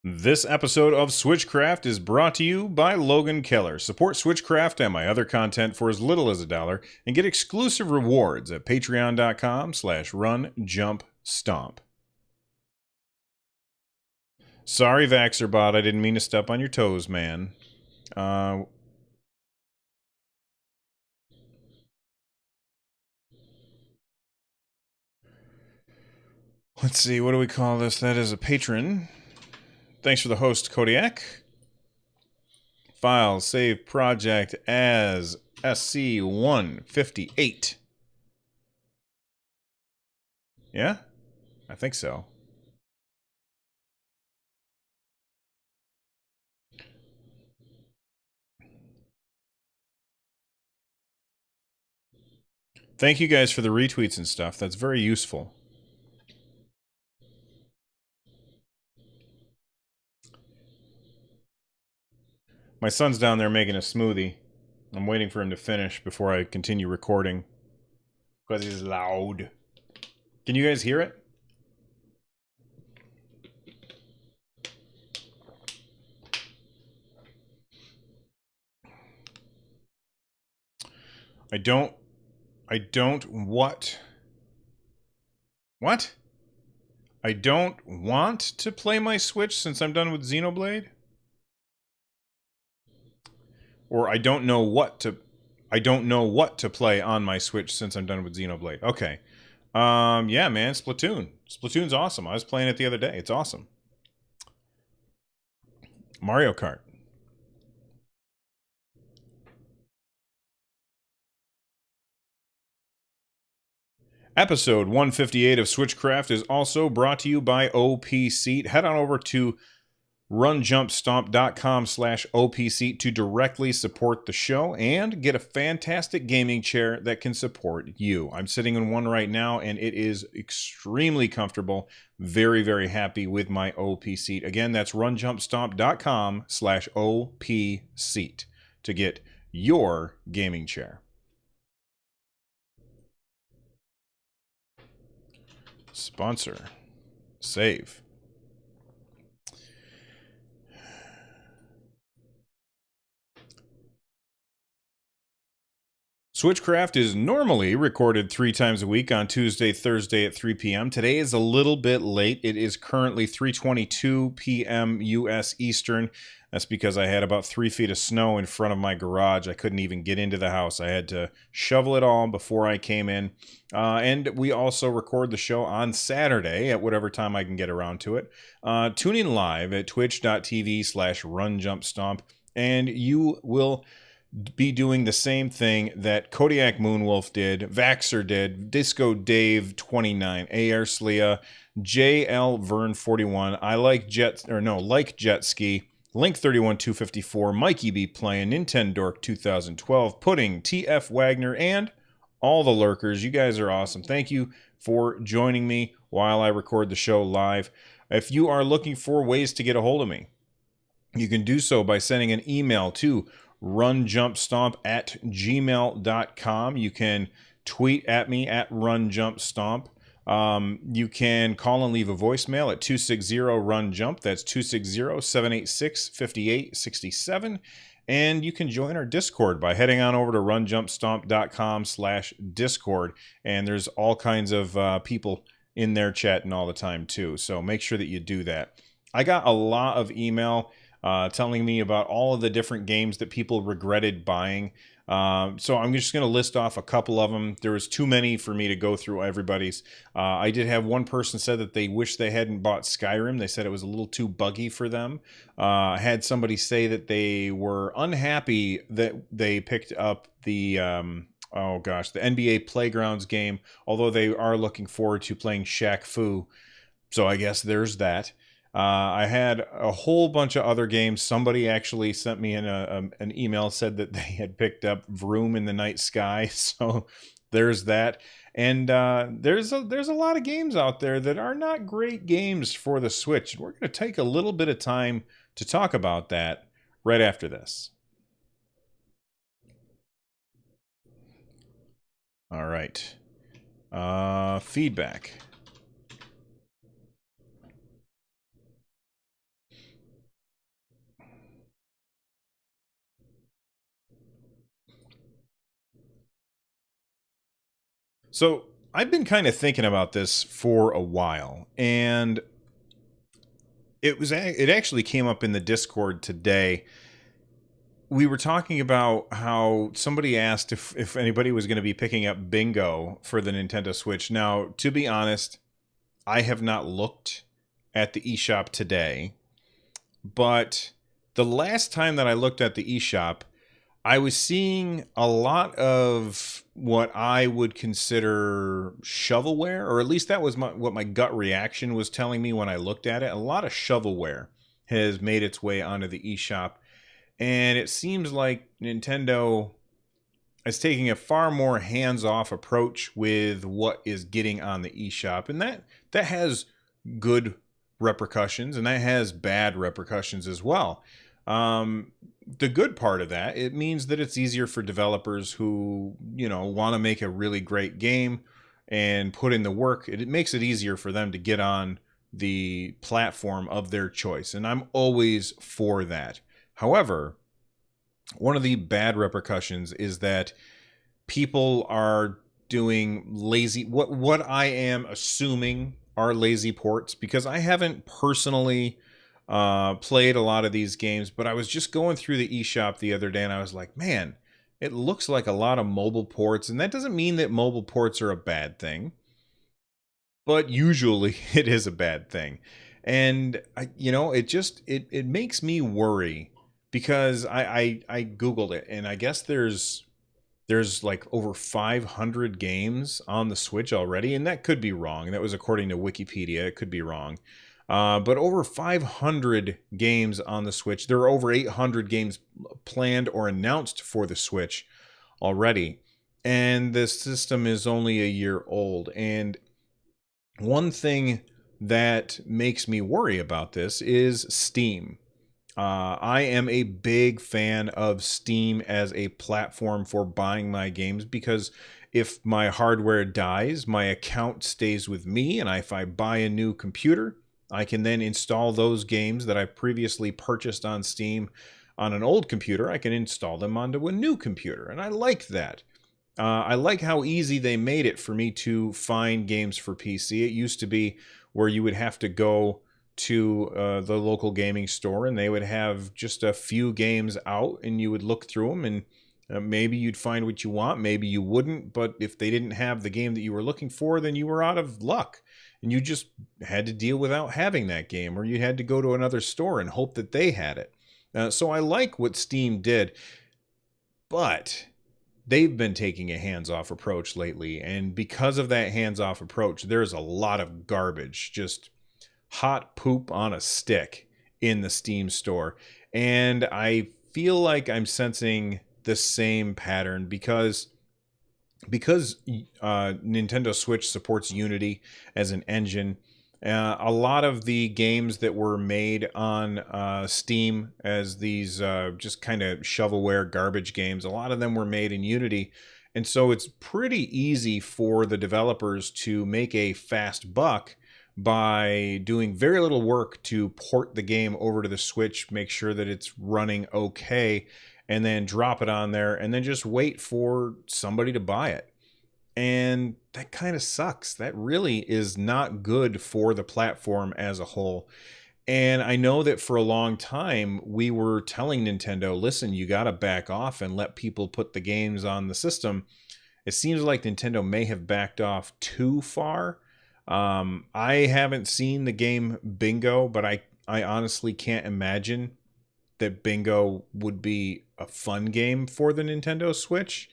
This episode of Switchcraft is brought to you by Logan Keller. Support Switchcraft and my other content for as little as $1 and get exclusive rewards at patreon.com/runjumpstomp. Sorry, Vaxerbot, I didn't mean to step on your toes, man. Let's see, what do we call this? That is a patron. Thanks for the host, Kodiak. File, save project as SC158. Yeah? I think so. Thank you guys for the retweets and stuff. That's very useful. My son's down there making a smoothie. I'm waiting for him to finish before I continue recording. Because he's loud. Can you guys hear it? What? What? I don't want to play my Switch since I'm done with Xenoblade? Or I don't know what to play on my Switch since I'm done with Xenoblade. Okay. Yeah, man, Splatoon. Splatoon's awesome. I was playing it the other day. It's awesome. Mario Kart. Episode 158 of Switchcraft is also brought to you by OP Seat. Head on over to runjumpstomp.com/OPSeat to directly support the show and get a fantastic gaming chair that can support you. I'm sitting in one right now and it is extremely comfortable. Very, very happy with my OP Seat. Again, that's runjumpstomp.com/OPSeat to get your gaming chair. Sponsor. Save. Switchcraft is normally recorded 3 times a week on Tuesday, Thursday at 3 p.m. Today is a little bit late. It is currently 3:22 p.m. U.S. Eastern. That's because I had about 3 feet of snow in front of my garage. I couldn't even get into the house. I had to shovel it all before I came in. And we also record the show on Saturday at whatever time I can get around to it. Tune in live at twitch.tv/runjumpstomp, and you will be doing the same thing that Kodiak Moonwolf did, Vaxer did, Disco Dave 29, AR Slia, JL Vern 41, like Jet Ski, Link 31 254, Mikey B playing, Nintendork 2012, Pudding, TF Wagner, and all the lurkers. You guys are awesome. Thank you for joining me while I record the show live. If you are looking for ways to get a hold of me, you can do so by sending an email to runjumpstomp@gmail.com. You can tweet at me at runjumpstomp. You can call and leave a voicemail at 260-RUN-JUMP. That's 260-786-5867. And you can join our Discord by heading on over to runjumpstomp.com/Discord. And there's all kinds of people in there chatting all the time too. So make sure that you do that. I got a lot of email telling me about all of the different games that people regretted buying. So I'm just going to list off a couple of them. There was too many for me to go through everybody's. I did have one person said that they wish they hadn't bought Skyrim. They said it was a little too buggy for them. I had somebody say that they were unhappy that they picked up the the NBA Playgrounds game, although they are looking forward to playing Shaq Fu. So I guess there's that. I had a whole bunch of other games. Somebody actually sent me an email, said that they had picked up Vroom in the Night Sky. So there's that. And there's a lot of games out there that are not great games for the Switch. We're going to take a little bit of time to talk about that right after this. All right. Feedback. So I've been kind of thinking about this for a while, and it actually came up in the Discord today. We were talking about how somebody asked if anybody was going to be picking up Bingo for the Nintendo Switch. Now, to be honest, I have not looked at the eShop today, but the last time that I looked at the eShop, I was seeing a lot of what I would consider shovelware, or at least that was what my gut reaction was telling me when I looked at it. A lot of shovelware has made its way onto the eShop, and it seems like Nintendo is taking a far more hands-off approach with what is getting on the eShop, and that has good repercussions, and that has bad repercussions as well. The good part of that, it means that it's easier for developers who, want to make a really great game and put in the work. It makes it easier for them to get on the platform of their choice, and I'm always for that. However, one of the bad repercussions is that people are doing lazy, what I am assuming are lazy ports, because I haven't personally played a lot of these games, but I was just going through the eShop the other day and I was like, man, it looks like a lot of mobile ports, and that doesn't mean that mobile ports are a bad thing, but usually it is a bad thing. And it makes me worry, because I googled it, and I guess there's like over 500 games on the Switch already, and that could be wrong. That was according to Wikipedia. It could be wrong. But over 500 games on the Switch. There are over 800 games planned or announced for the Switch already. And the system is only a year old. And one thing that makes me worry about this is Steam. I am a big fan of Steam as a platform for buying my games, because if my hardware dies, my account stays with me, and if I buy a new computer, I can then install those games that I previously purchased on Steam on an old computer. I can install them onto a new computer, and I like that. I like how easy they made it for me to find games for PC. It used to be where you would have to go to the local gaming store, and they would have just a few games out, and you would look through them, and maybe you'd find what you want, maybe you wouldn't. But if they didn't have the game that you were looking for, then you were out of luck, and you just had to deal without having that game, or you had to go to another store and hope that they had it. So I like what Steam did, but they've been taking a hands-off approach lately, and because of that hands-off approach, there's a lot of garbage, just hot poop on a stick in the Steam store. And I feel like I'm sensing the same pattern, because Nintendo Switch supports Unity as an engine. A lot of the games that were made on Steam as these just kind of shovelware garbage games, a lot of them were made in Unity. And so it's pretty easy for the developers to make a fast buck by doing very little work to port the game over to the Switch, make sure that it's running okay, and then drop it on there, and then just wait for somebody to buy it. And that kind of sucks. That really is not good for the platform as a whole. And I know that for a long time we were telling Nintendo, listen, you got to back off and let people put the games on the system. It seems like Nintendo may have backed off too far. I haven't seen the game Bingo, but I honestly can't imagine that Bingo would be a fun game for the Nintendo Switch.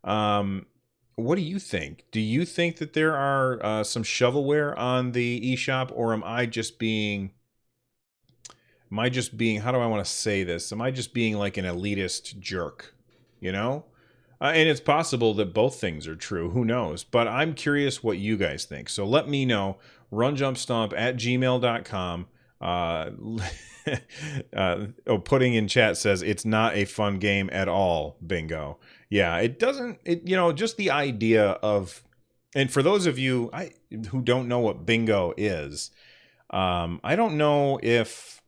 What do you think? Do you think that there are some shovelware on the eShop, or am I just being, how do I want to say this? Am I just being like an elitist jerk? You know? And it's possible that both things are true. Who knows? But I'm curious what you guys think. So let me know. runjumpstomp@gmail.com. Putting in chat says it's not a fun game at all, Bingo. Yeah, it doesn't, just the idea of, and for those of you who don't know what Bingo is, I don't know if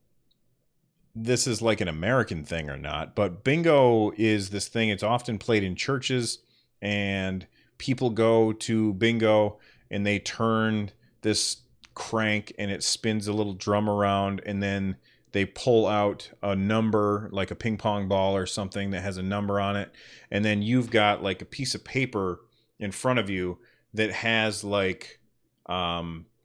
this is like an American thing or not, but Bingo is this thing. It's often played in churches, and people go to bingo and they turn this crank and it spins a little drum around, and then they pull out a number, like a ping pong ball or something that has a number on it, and then you've got like a piece of paper in front of you that has like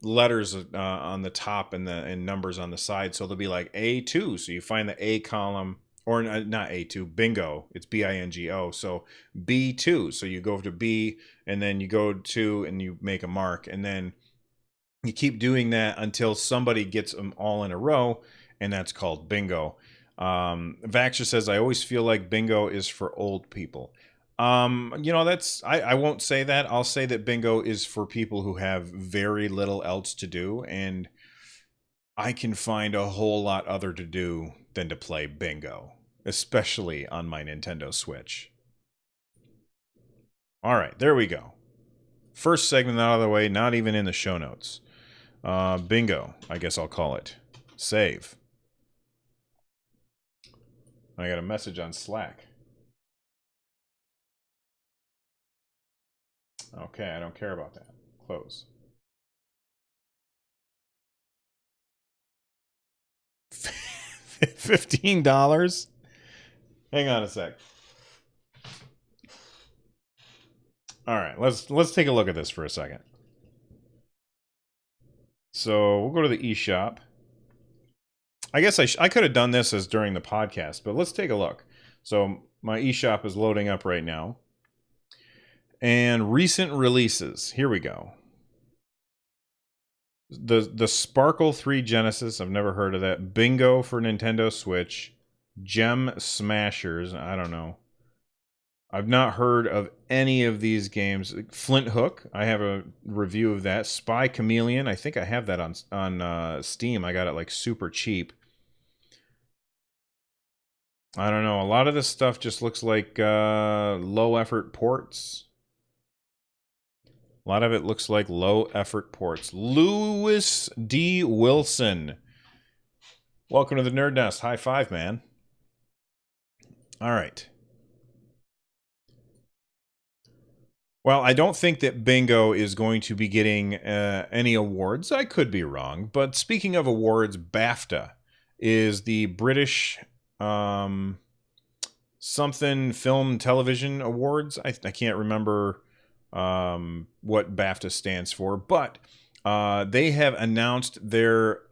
letters on the top and numbers on the side. So they'll be like A2. So you find the A column, or not A2, bingo. It's BINGO. So B2. So you go to B, and then you go to and you make a mark, and then you keep doing that until somebody gets them all in a row, and that's called bingo. Vaxer says, I always feel like bingo is for old people. That's, I won't say that. I'll say that bingo is for people who have very little else to do, and I can find a whole lot other to do than to play bingo, especially on my Nintendo Switch. All right, there we go. First segment out of the way, not even in the show notes. Bingo, I guess I'll call it. Save. I got a message on Slack. Okay, I don't care about that. Close. $15? Hang on a sec. All right, let's take a look at this for a second. So we'll go to the eShop. I guess I could have done this as during the podcast, but let's take a look. So my eShop is loading up right now. And recent releases. Here we go. The Sparkle 3 Genesis. I've never heard of that. Bingo for Nintendo Switch. Gem Smashers. I don't know. I've not heard of any of these games. Flint Hook. I have a review of that. Spy Chameleon. I think I have that on Steam. I got it like super cheap. I don't know. A lot of this stuff just looks like low effort ports. A lot of it looks like low-effort ports. Lewis D. Wilson. Welcome to the Nerd Nest. High five, man. All right. Well, I don't think that Bingo is going to be getting any awards. I could be wrong. But speaking of awards, BAFTA is the British something Film Television Awards. I can't remember what BAFTA stands for, but they have announced their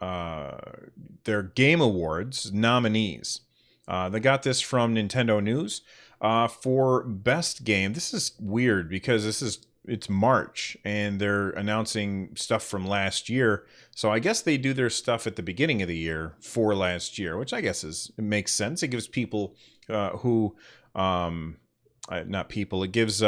Game Awards nominees. They got this from Nintendo News for Best Game. This is weird because it's March and they're announcing stuff from last year. So I guess they do their stuff at the beginning of the year for last year, which I guess it makes sense. It gives people it gives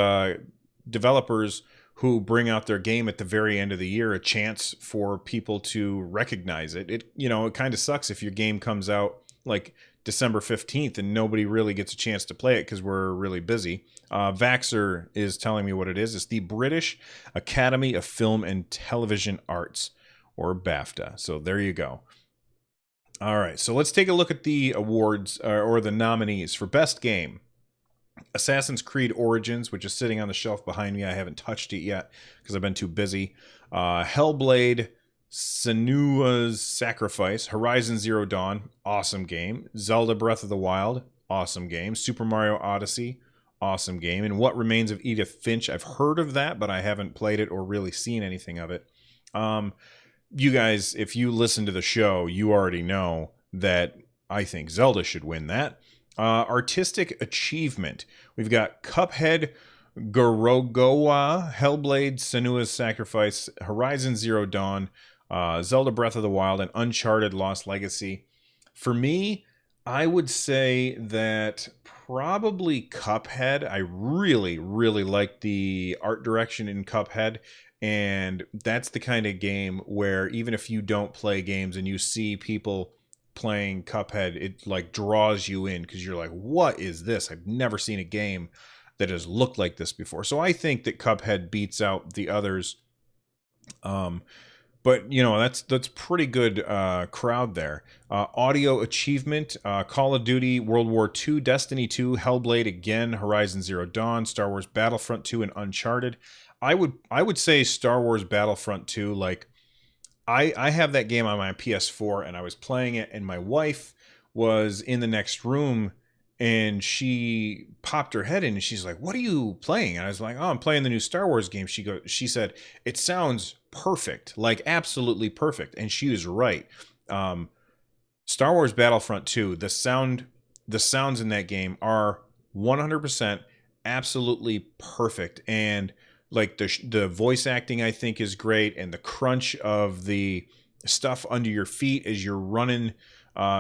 developers who bring out their game at the very end of the year a chance for people to recognize it. It kind of sucks if your game comes out like December 15th and nobody really gets a chance to play it because we're really busy. Vaxer is telling me what it is. It's the British Academy of Film and Television Arts, or BAFTA. So there you go. All right, so let's take a look at the awards or the nominees for Best Game. Assassin's Creed Origins, which is sitting on the shelf behind me. I haven't touched it yet because I've been too busy. Hellblade, Senua's Sacrifice, Horizon Zero Dawn, awesome game. Zelda Breath of the Wild, awesome game. Super Mario Odyssey, awesome game. And What Remains of Edith Finch, I've heard of that, but I haven't played it or really seen anything of it. You guys, if you listen to the show, you already know that I think Zelda should win that. Artistic Achievement. We've got Cuphead, Gorogoa, Hellblade, Senua's Sacrifice, Horizon Zero Dawn, Zelda Breath of the Wild, and Uncharted Lost Legacy. For me, I would say that probably Cuphead. I really, really like the art direction in Cuphead. And that's the kind of game where even if you don't play games and you see people playing Cuphead, it like draws you in because you're like, what is this? I've never seen a game that has looked like this before. So I think that Cuphead beats out the others. But you know, that's pretty good crowd there. Audio achievement: Call of Duty, World War II, Destiny 2, Hellblade again, Horizon Zero Dawn, Star Wars Battlefront 2, and Uncharted. I would say Star Wars Battlefront 2. Like I have that game on my PS4 and I was playing it, and my wife was in the next room and she popped her head in and she's like, "What are you playing?" And I was like, "Oh, I'm playing the new Star Wars game." She said, "It sounds perfect, like absolutely perfect." And she was right. Um, Star Wars Battlefront 2, the sounds in that game are 100% absolutely perfect. And like the voice acting I think is great, and the crunch of the stuff under your feet as you're running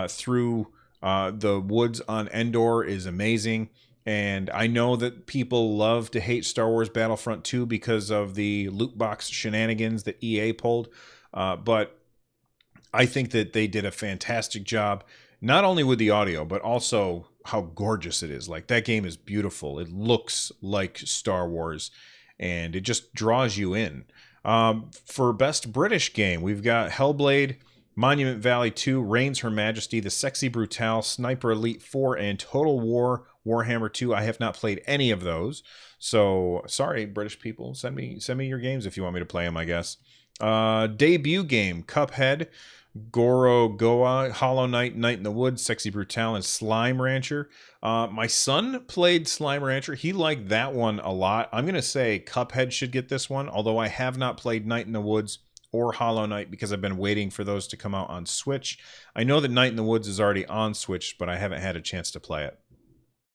through the woods on Endor is amazing. And I know that people love to hate Star Wars Battlefront 2 because of the loot box shenanigans that EA pulled. But I think that they did a fantastic job, not only with the audio, but also how gorgeous it is. Like, that game is beautiful. It looks like Star Wars, and it just draws you in. For Best British Game, we've got Hellblade, Monument Valley 2, Reigns Her Majesty, The Sexy Brutale, Sniper Elite 4, and Total War Warhammer 2. I have not played any of those, so sorry, British people. Send me your games if you want me to play them, I guess. Debut game: Cuphead, Goro Goa, Hollow Knight, Night in the Woods, Sexy Brutale, and Slime Rancher. My son played Slime Rancher. He liked that one a lot. I'm going to say Cuphead should get this one, although I have not played Night in the Woods or Hollow Knight because I've been waiting for those to come out on Switch. I know that Night in the Woods is already on Switch, but I haven't had a chance to play it.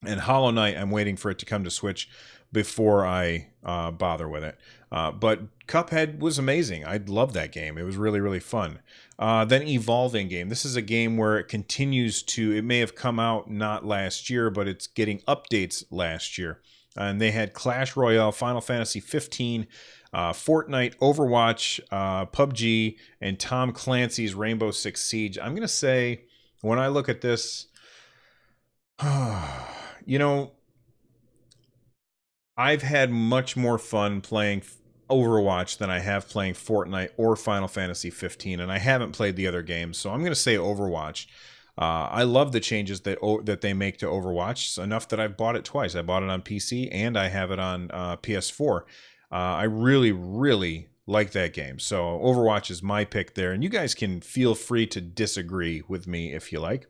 And Hollow Knight, I'm waiting for it to come to Switch before I bother with it. But Cuphead was amazing. I love that game. It was really, really fun. Then Evolving Game. This is a game where it continues to, it may have come out not last year, but it's getting updates last year. And they had Clash Royale, Final Fantasy 15, Fortnite, Overwatch, PUBG, and Tom Clancy's Rainbow Six Siege. I'm going to say, when I look at this, you know, I've had much more fun playing Overwatch than I have playing Fortnite or Final Fantasy 15, and I haven't played the other games, so I'm going to say Overwatch. I love the changes that they make to Overwatch. It's enough that I've bought it twice. I bought it on PC and I have it on PS4. I really, really like that game. So Overwatch is my pick there, and you guys can feel free to disagree with me if you like.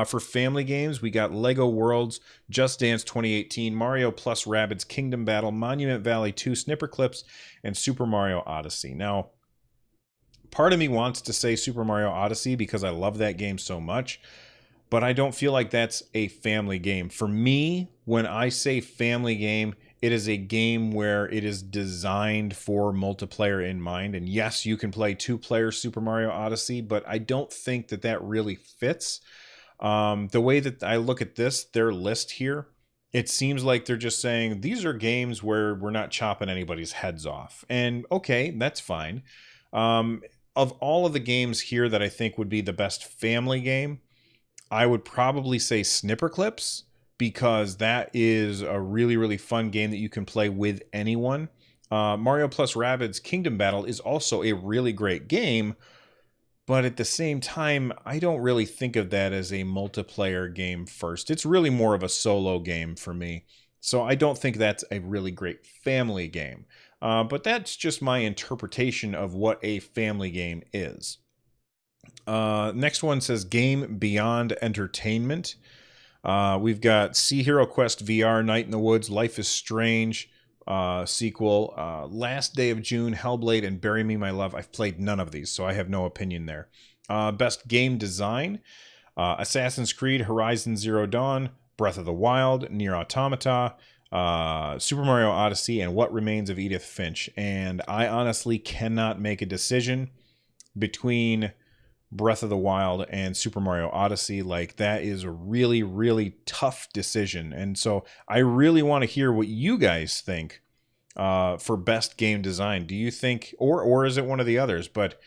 For family games, we got Lego Worlds, Just Dance 2018, Mario plus Rabbids Kingdom Battle, Monument Valley 2, Snipper Clips, and Super Mario Odyssey. Now, part of me wants to say Super Mario Odyssey because I love that game so much, but I don't feel like that's a family game. For me, when I say family game, it is a game where it is designed for multiplayer in mind. And yes, you can play two-player Super Mario Odyssey, but I don't think that that really fits. The way that I look at their list here, it seems like they're just saying these are games where we're not chopping anybody's heads off. And okay, that's fine. Of all of the games here that I think would be the best family game, I would probably say Snipper Clips, because that is a really, really fun game that you can play with anyone. Mario plus Rabbids Kingdom Battle is also a really great game, but at the same time, I don't really think of that as a multiplayer game first. It's really more of a solo game for me. So I don't think that's a really great family game. But that's just my interpretation of what a family game is. Next one says Game Beyond Entertainment. We've got Sea Hero Quest VR, Night in the Woods, Life is Strange, sequel, Last Day of June, Hellblade, and Bury Me My Love. I've played none of these, so I have no opinion there. Best Game Design: Assassin's Creed, Horizon Zero Dawn, Breath of the Wild, Nier Automata, Super Mario Odyssey, and What Remains of Edith Finch. And I honestly cannot make a decision between Breath of the Wild and Super Mario Odyssey. Like, that is a really, really tough decision. And so I really want to hear what you guys think for best game design. Do you think, or is it one of the others? But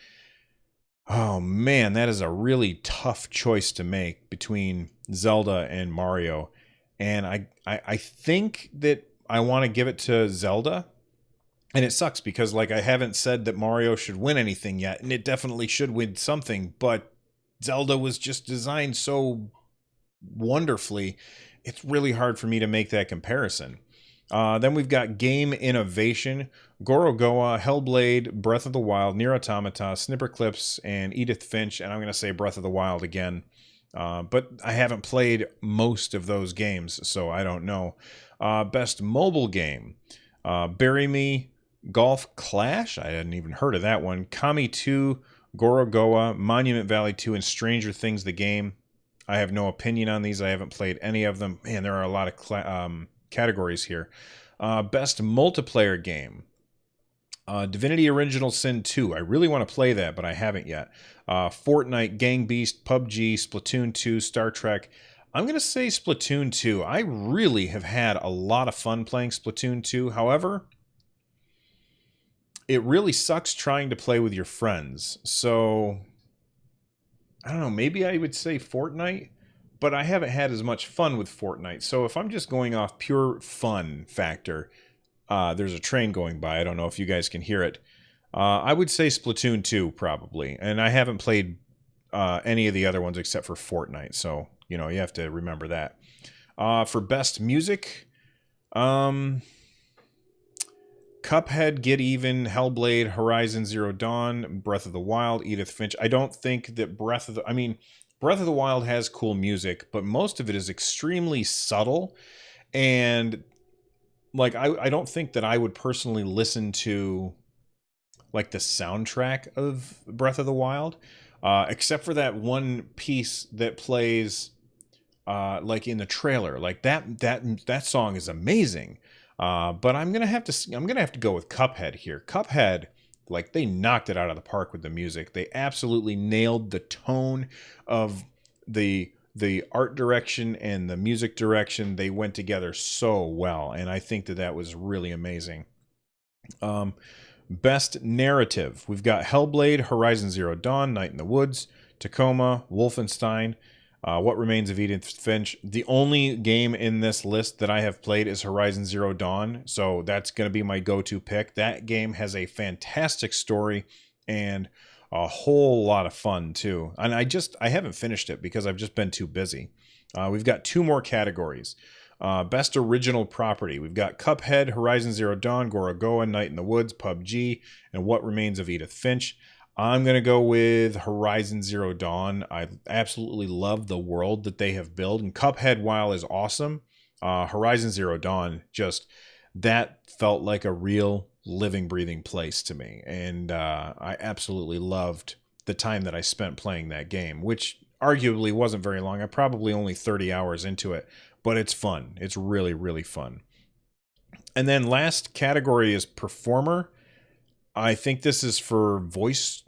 oh man, that is a really tough choice to make between Zelda and Mario. And I think that I want to give it to Zelda. And it sucks because, like, I haven't said that Mario should win anything yet, and it definitely should win something, but Zelda was just designed so wonderfully, it's really hard for me to make that comparison. Then we've got Game Innovation, Gorogoa, Hellblade, Breath of the Wild, Nier Automata, Snipperclips, and Edith Finch, and I'm going to say Breath of the Wild again. But I haven't played most of those games, so I don't know. Best mobile game, Bury Me, Golf Clash, I hadn't even heard of that one, Kami 2, Gorogoa, Monument Valley 2, and Stranger Things the game. I have no opinion on these. I haven't played any of them. Man, there are a lot of categories here. Best multiplayer game. Divinity Original Sin 2. I really want to play that, but I haven't yet. Fortnite, Gang Beast, PUBG, Splatoon 2, Star Trek. I'm going to say Splatoon 2. I really have had a lot of fun playing Splatoon 2. However, it really sucks trying to play with your friends. So, I don't know, maybe I would say Fortnite, but I haven't had as much fun with Fortnite. So if I'm just going off pure fun factor, there's a train going by. I don't know if you guys can hear it. I would say Splatoon 2 probably, and I haven't played any of the other ones except for Fortnite. So, you know, you have to remember that. For best music, Cuphead, Get Even, Hellblade, Horizon Zero Dawn, Breath of the Wild, Edith Finch. I don't think that Breath of the Wild has cool music, but most of it is extremely subtle. And like, I don't think that I would personally listen to like the soundtrack of Breath of the Wild, except for that one piece that plays like in the trailer. Like that song is amazing. But I'm gonna have to go with Cuphead here. Cuphead, like, they knocked it out of the park with the music. They absolutely nailed the tone of the art direction and the music direction. They went together so well, and I think that was really amazing. Best narrative, we've got Hellblade, Horizon Zero Dawn, Night in the Woods, Tacoma, Wolfenstein, What Remains of Edith Finch. The only game in this list that I have played is Horizon Zero Dawn, so that's going to be my go-to pick. That game has a fantastic story and a whole lot of fun too. And I haven't finished it because I've just been too busy. We've got two more categories. Best original property. We've got Cuphead, Horizon Zero Dawn, Gorogoa, Night in the Woods, PUBG, and What Remains of Edith Finch. I'm going to go with Horizon Zero Dawn. I absolutely love the world that they have built. And Cuphead, while is awesome, Horizon Zero Dawn, just, that felt like a real living, breathing place to me. And I absolutely loved the time that I spent playing that game, which arguably wasn't very long. I'm probably only 30 hours into it, but it's fun. It's really, really fun. And then last category is performer. I think this is for voice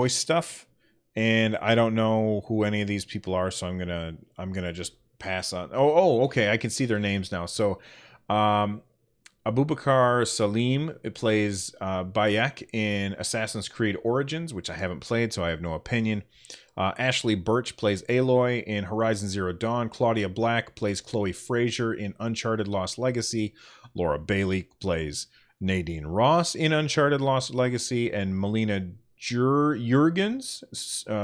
stuff, and I don't know who any of these people are, so I'm gonna just pass on. Okay, I can see their names now. So, Abubakar Salim, it plays Bayek in Assassin's Creed Origins, which I haven't played, so I have no opinion. Ashley Birch plays Aloy in Horizon Zero Dawn. Claudia Black plays Chloe Frazier in Uncharted Lost Legacy. Laura Bailey plays Nadine Ross in Uncharted Lost Legacy. And Melina Jurgens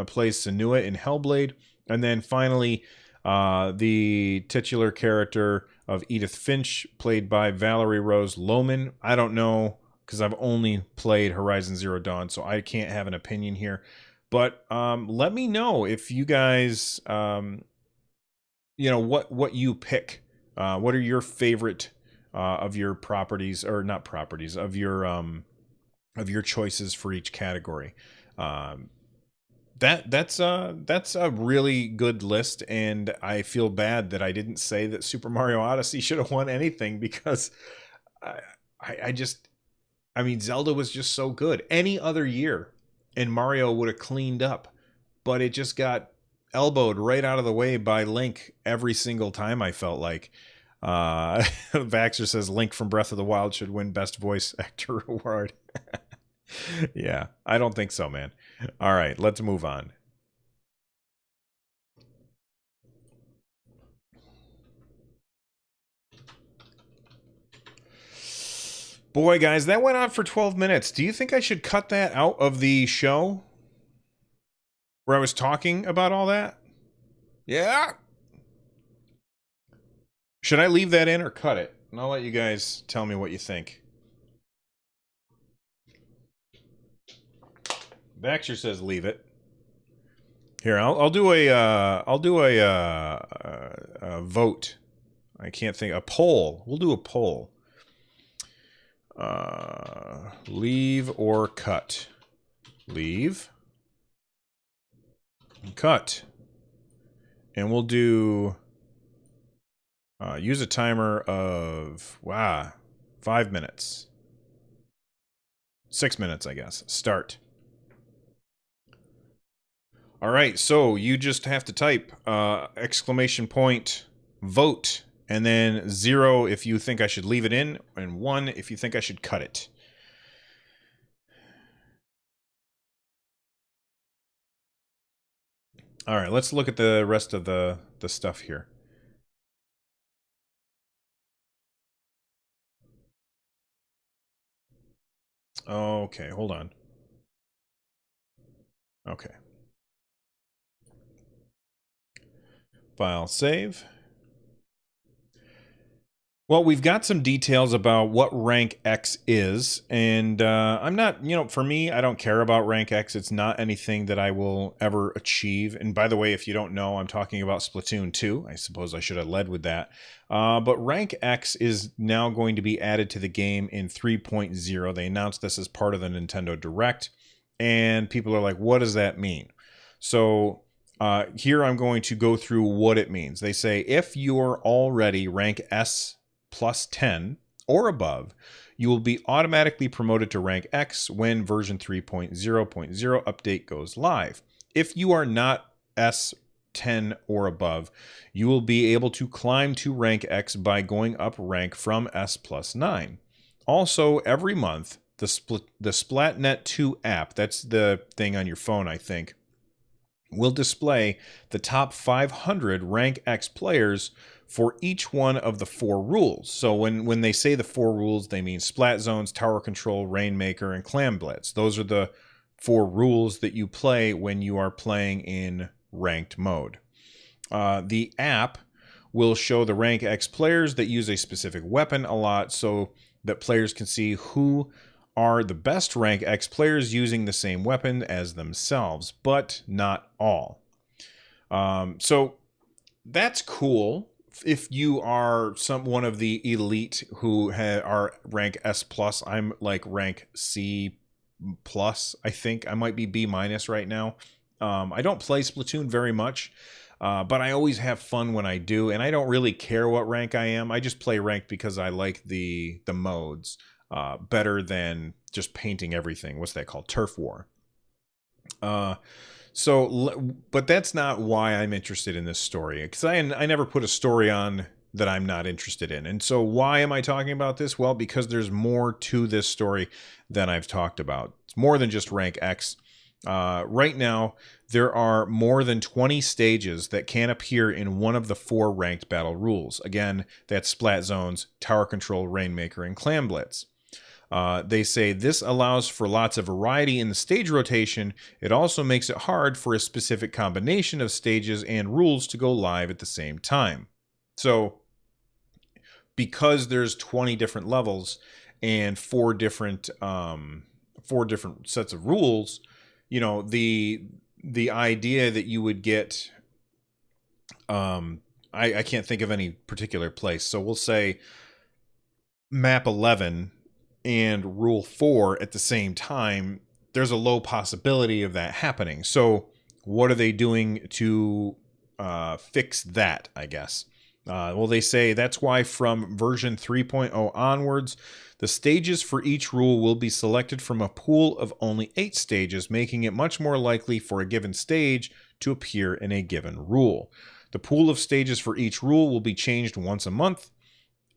plays Senua in Hellblade. And then finally, the titular character of Edith Finch, played by Valerie Rose Lohman. I don't know, because I've only played Horizon Zero Dawn, so I can't have an opinion here. But let me know if you guys, what you pick. What are your favorite of your properties, or not properties, of your choices for each category? That's a really good list, and I feel bad that I didn't say that Super Mario Odyssey should have won anything, because I mean, Zelda was just so good. Any other year, and Mario would have cleaned up, but it just got elbowed right out of the way by Link every single time, I felt like. Vaxxer says Link from Breath of the Wild should win Best Voice Actor Award. Yeah, I don't think so, man. All right, let's move on. Boy, guys, that went on for 12 minutes. Do you think I should cut that out of the show where I was talking about all that? Yeah. Should I leave that in or cut it? And I'll let you guys tell me what you think. Baxter says leave it. Here, I'll do a vote. I can't think, a poll. We'll do a poll. Leave or cut? Leave. Cut. And we'll do use a timer of 5 minutes. 6 minutes, I guess. Start. All right, so you just have to type exclamation point vote, and then 0 if you think I should leave it in, and 1 if you think I should cut it. All right, let's look at the rest of the stuff here. Okay, hold on. Okay. File save. Well, we've got some details about what rank X is, and I'm not, for me, I don't care about rank X. It's not anything that I will ever achieve. And by the way, if you don't know, I'm talking about Splatoon 2. I suppose I should have led with that. But rank X is now going to be added to the game in 3.0. They announced this as part of the Nintendo Direct, and people are like, what does that mean? So here I'm going to go through what it means. They say if you're already rank S plus 10 or above, you will be automatically promoted to rank X when version 3.0.0 update goes live. If you are not S10 or above, you will be able to climb to rank X by going up rank from S plus 9. Also, every month, the Splatnet 2 app, that's the thing on your phone, I think, will display the top 500 rank X players for each one of the 4 rules. So when they say the 4 rules, they mean Splat Zones, Tower Control, Rainmaker, and Clam Blitz. Those are the 4 rules that you play when you are playing in ranked mode. The app will show the rank X players that use a specific weapon a lot so that players can see who are the best rank X players using the same weapon as themselves, but not all. So that's cool. If you are one of the elite who are rank S plus, I'm like rank C plus. I think I might be B minus right now. I don't play Splatoon very much, but I always have fun when I do, and I don't really care what rank I am. I just play ranked because I like the modes better than just painting everything. What's that called? Turf War. But that's not why I'm interested in this story, because I never put a story on that I'm not interested in. And so why am I talking about this? Well, because there's more to this story than I've talked about. It's more than just rank X. Right now, there are more than 20 stages that can appear in one of the 4 ranked battle rules. Again, that's Splat Zones, Tower Control, Rainmaker, and Clam Blitz. They say this allows for lots of variety in the stage rotation. It also makes it hard for a specific combination of stages and rules to go live at the same time. So, because there's 20 different levels and 4 different sets of rules, the idea that you would get, I can't think of any particular place. So we'll say map 11 and rule 4 at the same time, there's a low possibility of that happening. So what are they doing to fix that, I guess? Well, they say that's why from version 3.0 onwards, the stages for each rule will be selected from a pool of only 8 stages, making it much more likely for a given stage to appear in a given rule. The pool of stages for each rule will be changed once a month,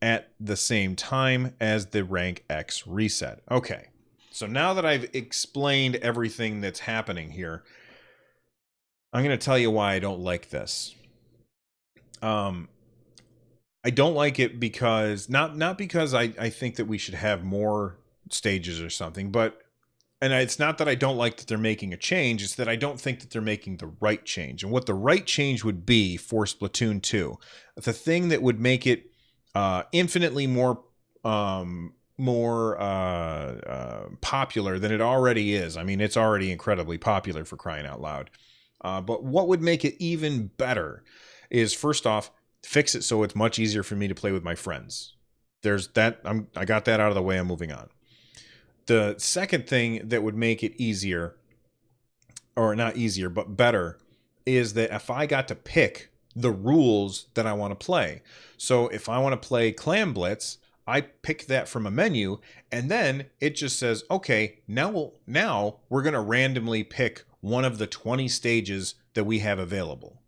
at the same time as the rank X reset. Okay, so now that I've explained everything that's happening here, I'm going to tell you why I don't like this. I don't like it because not because I think that we should have more stages or something, but and it's not that I don't like that they're making a change, it's that I don't think that they're making the right change. And what the right change would be for Splatoon 2, the thing that would make it infinitely more popular than it already is. I mean, it's already incredibly popular, for crying out loud. But what would make it even better is, first off, fix it so it's much easier for me to play with my friends. There's that. I got that out of the way. I'm moving on. The second thing that would make it easier, or not easier, but better, is that if I got to pick the rules that I want to play. So if I want to play Clam Blitz, I pick that from a menu, and then it just says, okay, now we're going to randomly pick one of the 20 stages that we have available.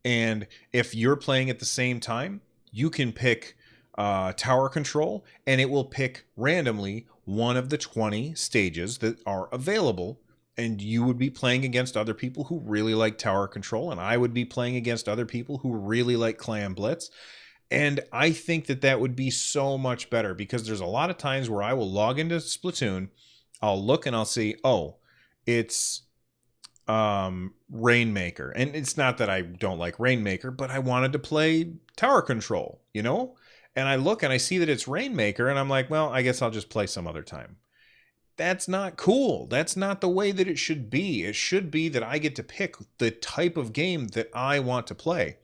And if you're playing at the same time, you can pick tower control, and it will pick randomly one of the 20 stages that are available. And you would be playing against other people who really like tower control, and I would be playing against other people who really like Clam Blitz. And I think that that would be so much better, because there's a lot of times where I will log into Splatoon, I'll look and I'll see, oh, it's Rainmaker. And it's not that I don't like Rainmaker, but I wanted to play tower control, you know? And I look and I see that it's Rainmaker, and I'm like, well, I guess I'll just play some other time. That's not cool. That's not the way that it should be. It should be that I get to pick the type of game that I want to play.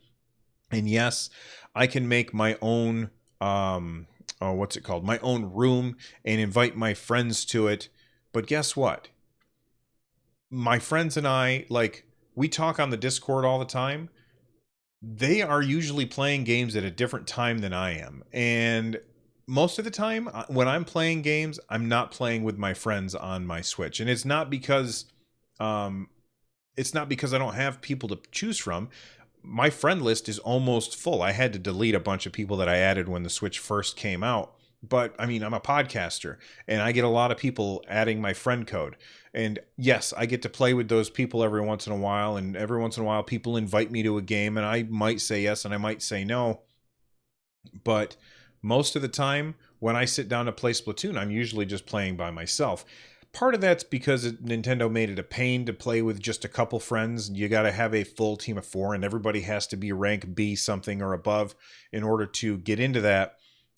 And yes, I can make my own oh, what's it called? My own room, and invite my friends to it. But guess what? My friends and I, like, we talk on the Discord all the time. They are usually playing games at a different time than I am. And most of the time when I'm playing games, I'm not playing with my friends on my Switch. And um it's not because I don't have people to choose from. My friend list is almost full. I had to delete a bunch of people that I added when the Switch first came out. But I mean, I'm a podcaster, and I get a lot of people adding my friend code. And yes, I get to play with those people every once in a while. And every once in a while, people invite me to a game, and I might say yes and I might say no. But most of the time, when I sit down to play Splatoon, I'm usually just playing by myself. Part of that's because Nintendo made it a pain to play with just a couple friends. You got to have a full team of 4, and everybody has to be rank B something or above in order to get into that.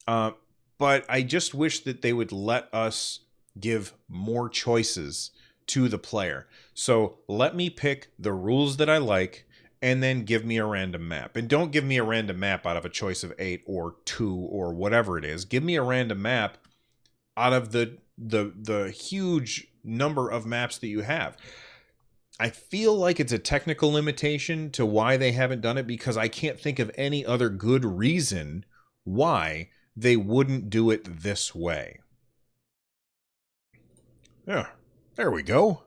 Uh, but I just wish that they would let us give more choices to the player. So let me pick the rules that I like, and then give me a random map. And don't give me a random map out of a choice of 8 or 2 or whatever it is. Give me a random map out of the huge number of maps that you have. I feel like it's a technical limitation to why they haven't done it, because I can't think of any other good reason why they wouldn't do it this way. Yeah, there we go.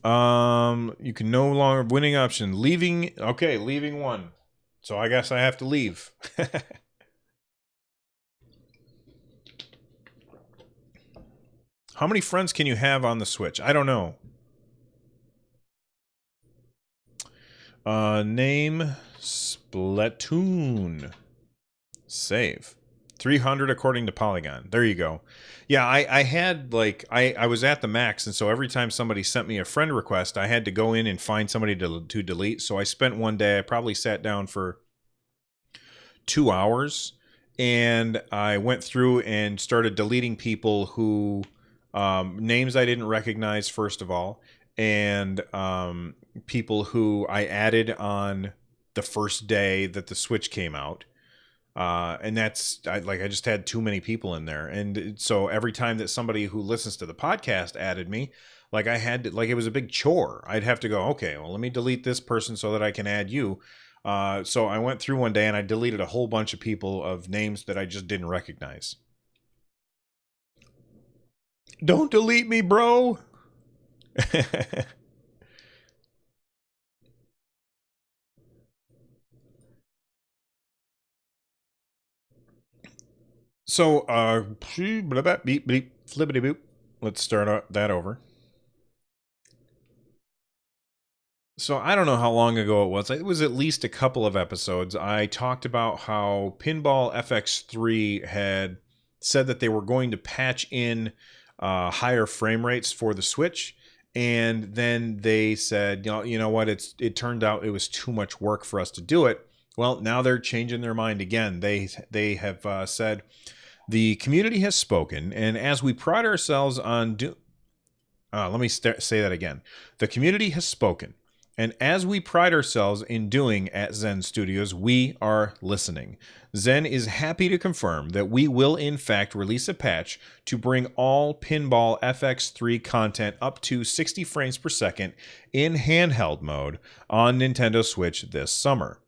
You can no longer winning option. Leaving, okay, leaving one. So I guess I have to leave. How many friends can you have on the Switch? I don't know. Name Splatoon. Save. 300 according to Polygon. There you go. Yeah, I had, like, I was at the max, and so every time somebody sent me a friend request, I had to go in and find somebody to delete. So I spent one day, I probably sat down for 2 hours, and I went through and started deleting people who, names I didn't recognize, first of all, and people who I added on the first day that the Switch came out. And that's I just had too many people in there. And so every time that somebody who listens to the podcast added me, like I had to, like, it was a big chore. I'd have to go, okay, well, let me delete this person so that I can add you. So I went through one day and I deleted a whole bunch of people of names that I just didn't recognize. Don't delete me, bro. So, beep, beep, flippity boop. Let's start that over. So I don't know how long ago it was. It was at least a couple of episodes. I talked about how Pinball FX3 had said that they were going to patch in higher frame rates for the Switch, and then they said, you know what? It turned out it was too much work for us to do it. Well, now they're changing their mind again. They have said the community has spoken, and as we pride ourselves on let me say that again. The community has spoken. And as we pride ourselves in doing at Zen Studios, we are listening. Zen is happy to confirm that we will in fact release a patch to bring all Pinball FX3 content up to 60 frames per second in handheld mode on Nintendo Switch this summer.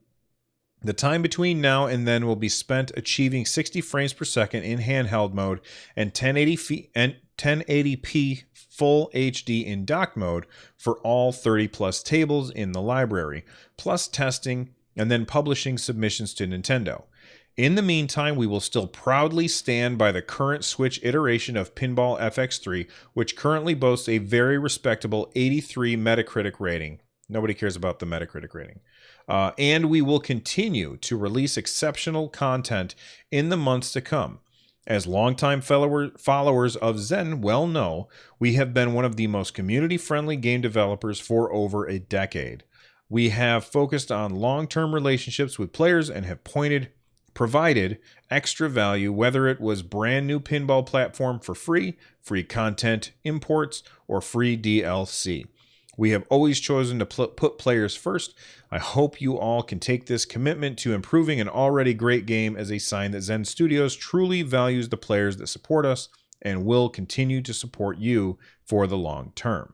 The time between now and then will be spent achieving 60 frames per second in handheld mode and 1080p full HD in dock mode for all 30 plus tables in the library, plus testing and then publishing submissions to Nintendo. In the meantime, we will still proudly stand by the current Switch iteration of Pinball FX3, which currently boasts a very respectable 83 Metacritic rating. Nobody cares about the Metacritic rating. And we will continue to release exceptional content in the months to come. As longtime followers of Zen well know, we have been one of the most community-friendly game developers for over a decade. We have focused on long-term relationships with players and have provided extra value, whether it was brand new pinball platform for free content imports, or free DLC. We have always chosen to put players first. I hope you all can take this commitment to improving an already great game as a sign that Zen Studios truly values the players that support us and will continue to support you for the long term.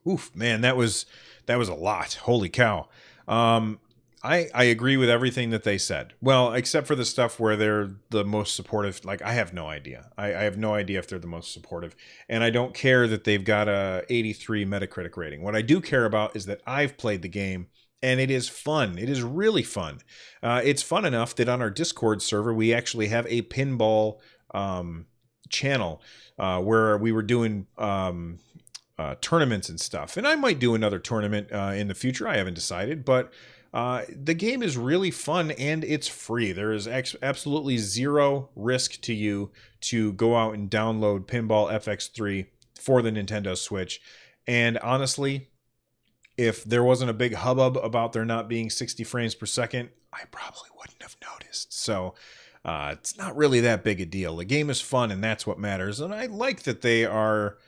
Oof, man, that was a lot. Holy cow. I agree with everything that they said. Well, except for the stuff where they're the most supportive. Like, I have no idea. I have no idea if they're the most supportive. And I don't care that they've got a 83 Metacritic rating. What I do care about is that I've played the game, and it is fun. It is really fun. It's fun enough that on our Discord server, we actually have a pinball channel where we were doing tournaments and stuff. And I might do another tournament in the future. I haven't decided, but the game is really fun and it's free. There is absolutely zero risk to you to go out and download Pinball FX3 for the Nintendo Switch. And honestly, if there wasn't a big hubbub about there not being 60 frames per second, I probably wouldn't have noticed. So it's not really that big a deal. The game is fun and that's what matters. And I like that they are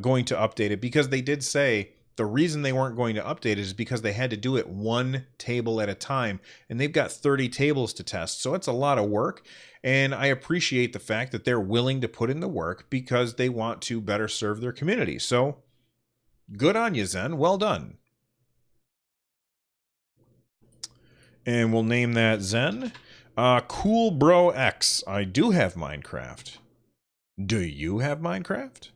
going to update it, because they did say the reason they weren't going to update it is because they had to do it one table at a time, and they've got 30 tables to test. So it's a lot of work, and I appreciate the fact that they're willing to put in the work because they want to better serve their community. So good on you, Zen. Well done. And we'll name that Zen. Cool Bro X. I do have Minecraft. Do you have Minecraft?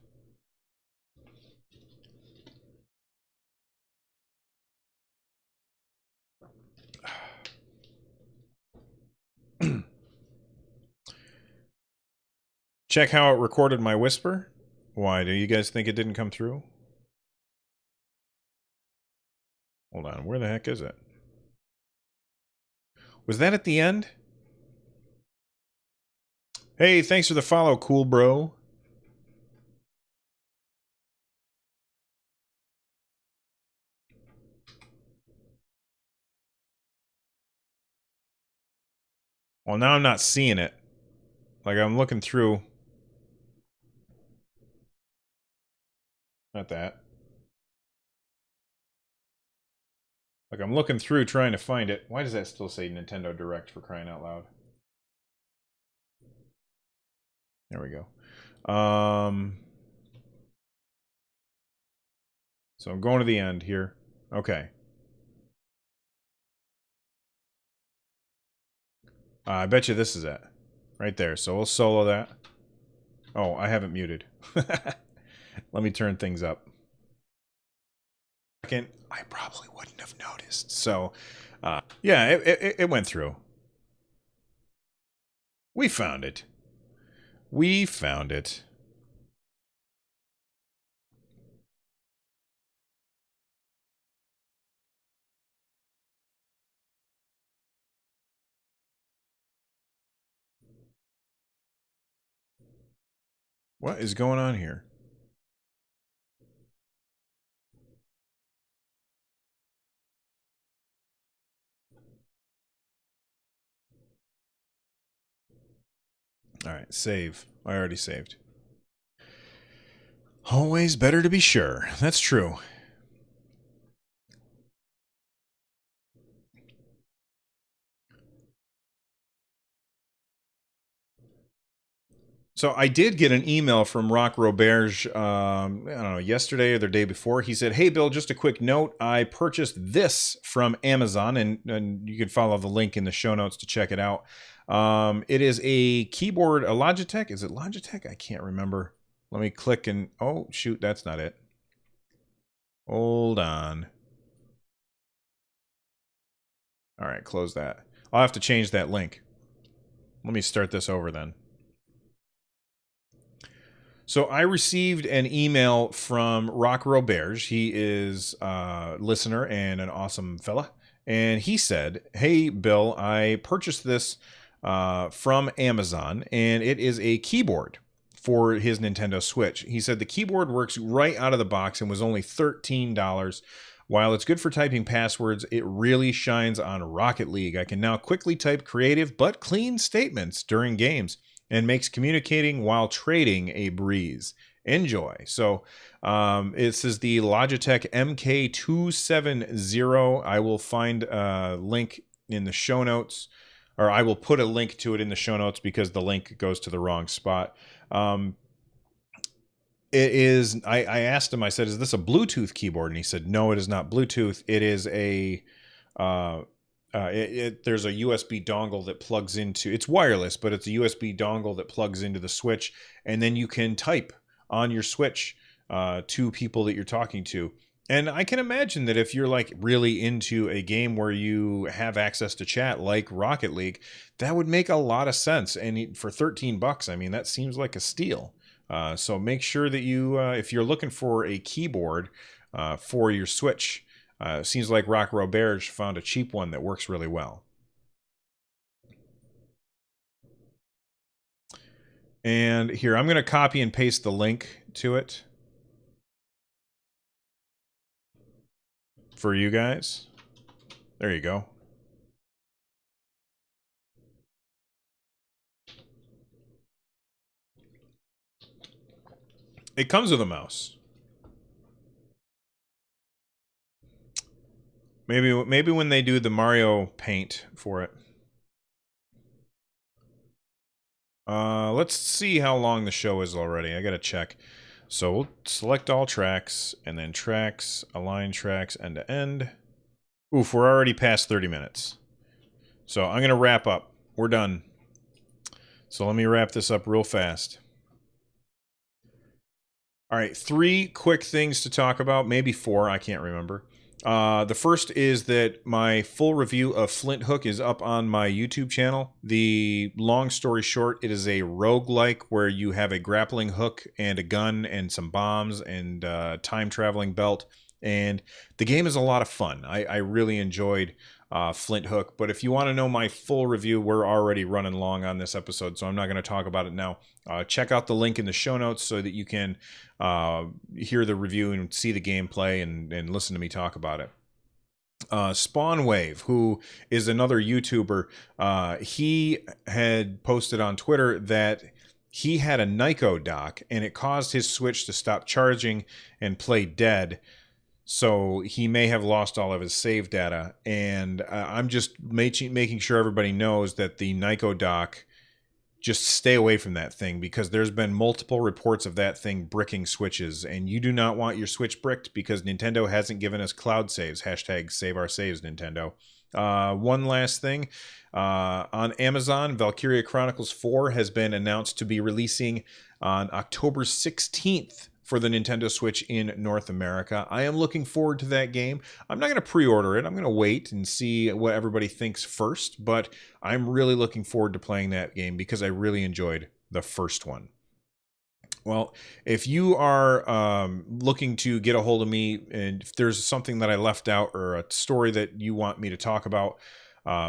Check how it recorded my whisper. Why, do you guys think it didn't come through? Hold on, where the heck is it? Was that at the end? Hey, thanks for the follow, cool bro. Well, now I'm not seeing it. Like, I'm looking through. Not that. Like, I'm looking through trying to find it. Why does that still say Nintendo Direct, for crying out loud? There we go. So I'm going to the end here. Okay. I bet you this is it. Right there. So we'll solo that. Oh, I haven't muted. Let me turn things up. Second, I probably wouldn't have noticed. So, yeah, it went through. We found it. We found it. What is going on here? All right, save. I already saved. Always better to be sure. That's true. So I did get an email from Rock Roberge, I don't know, yesterday or the day before. He said, "Hey, Bill, just a quick note. I purchased this from Amazon, and you can follow the link in the show notes to check it out. It is a keyboard, a Logitech. Is it Logitech? I can't remember. Let me click and, oh, shoot, that's not it. Hold on. All right, close that. I'll have to change that link. Let me start this over then. So I received an email from Rock Roberge. He is a listener and an awesome fella. And he said, "Hey, Bill, I purchased this from Amazon, and it is a keyboard for his Nintendo Switch." He said the keyboard works right out of the box and was only $13. While it's good for typing passwords, it really shines on Rocket League. I can now quickly type creative but clean statements during games and makes communicating while trading a breeze. Enjoy. So this is the Logitech MK270. I will find a link in the show notes, or I will put a link to it in the show notes because the link goes to the wrong spot. It is, I asked him, I said, "Is this a Bluetooth keyboard?" And he said, "No, it is not Bluetooth. It is a, there's a USB dongle that plugs into, it's wireless, but it's a USB dongle that plugs into the Switch. And then you can type on your Switch to people that you're talking to." And I can imagine that if you're like really into a game where you have access to chat like Rocket League, that would make a lot of sense. And for $13, I mean, that seems like a steal. So make sure that you, if you're looking for a keyboard for your Switch, seems like Rock Roberge found a cheap one that works really well. And here, I'm going to copy and paste the link to it for you guys. There you go. It comes with a mouse. Maybe when they do the Mario paint for it. Let's see how long the show is already. I gotta check. So we'll select all tracks, and then tracks, align tracks end to end. Oof, we're already past 30 minutes. So I'm gonna wrap up. We're done. So let me wrap this up real fast. All right, 3 quick things to talk about, maybe 4, I can't remember. The first is that my full review of Flint Hook is up on my YouTube channel. The long story short, it is a roguelike where you have a grappling hook and a gun and some bombs and time traveling belt. And the game is a lot of fun. I really enjoyed Flint Hook. But if you want to know my full review, we're already running long on this episode, so I'm not going to talk about it now. Check out the link in the show notes so that you can hear the review and see the gameplay and listen to me talk about it. Spawn Wave, who is another YouTuber, he had posted on Twitter that he had a Nyko dock and it caused his Switch to stop charging and play dead. So he may have lost all of his save data. And I'm just making sure everybody knows that the Nyko dock, just stay away from that thing because there's been multiple reports of that thing bricking Switches, and you do not want your Switch bricked because Nintendo hasn't given us cloud saves. Hashtag save our saves, Nintendo. One last thing. On Amazon, Valkyria Chronicles 4 has been announced to be releasing on October 16th for the Nintendo Switch in North America. I am looking forward to that game. I'm not going to pre-order it. I'm going to wait and see what everybody thinks first, but I'm really looking forward to playing that game because I really enjoyed the first one. Well, if you are looking to get a hold of me, and if there's something that I left out or a story that you want me to talk about,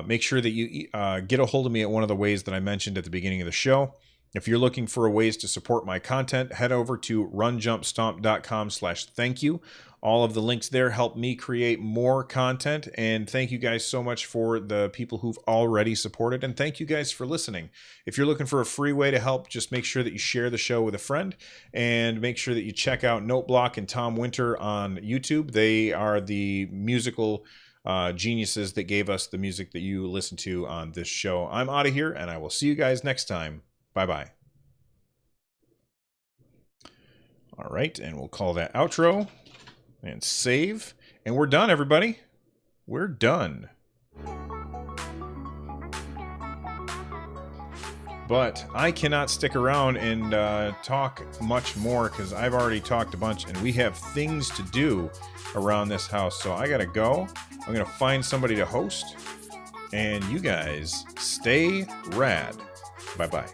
make sure that you get a hold of me at one of the ways that I mentioned at the beginning of the show. If you're looking for ways to support my content, head over to runjumpstomp.com/thank-you. All of the links there help me create more content, and thank you guys so much for the people who've already supported, and thank you guys for listening. If you're looking for a free way to help, just make sure that you share the show with a friend, and make sure that you check out Noteblock and Tom Winter on YouTube. They are the musical geniuses that gave us the music that you listen to on this show. I'm out of here, and I will see you guys next time. Bye-bye. All right, and we'll call that outro and save. And we're done, everybody. We're done. But I cannot stick around and talk much more because I've already talked a bunch and we have things to do around this house. So I gotta go. I'm gonna find somebody to host. And you guys stay rad. Bye-bye.